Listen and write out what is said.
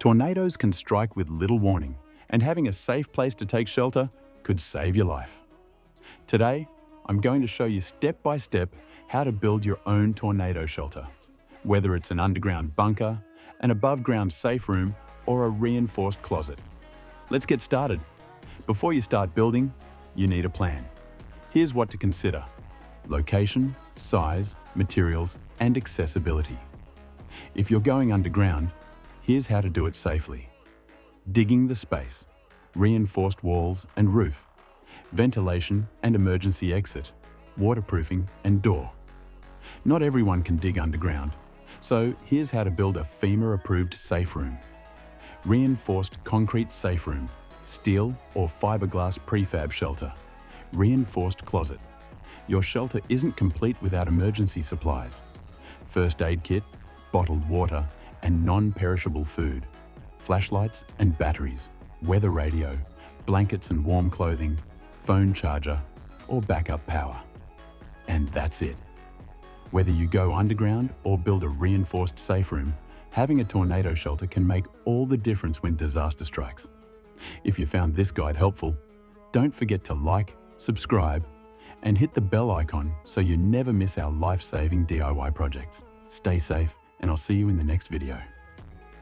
Tornadoes can strike with little warning, and having a safe place to take shelter could save your life. Today, I'm going to show you step by step how to build your own tornado shelter. Whether it's an underground bunker, an above-ground safe room, or a reinforced closet. Let's get started. Before you start building, you need a plan. Here's what to consider: location, size, materials, and accessibility. If you're going underground, here's how to do it safely. Digging the space, reinforced walls and roof, ventilation and emergency exit, waterproofing and door. Not everyone can dig underground, so here's how to build a FEMA-approved safe room. Reinforced concrete safe room, steel or fiberglass prefab shelter, reinforced closet. Your shelter isn't complete without emergency supplies. First aid kit, bottled water, and non-perishable food, flashlights and batteries, weather radio, blankets and warm clothing, phone charger, or backup power. And that's it. Whether you go underground or build a reinforced safe room, having a tornado shelter can make all the difference when disaster strikes. If you found this guide helpful, don't forget to like, subscribe, and hit the bell icon so you never miss our life-saving DIY projects. Stay safe, and I'll see you in the next video.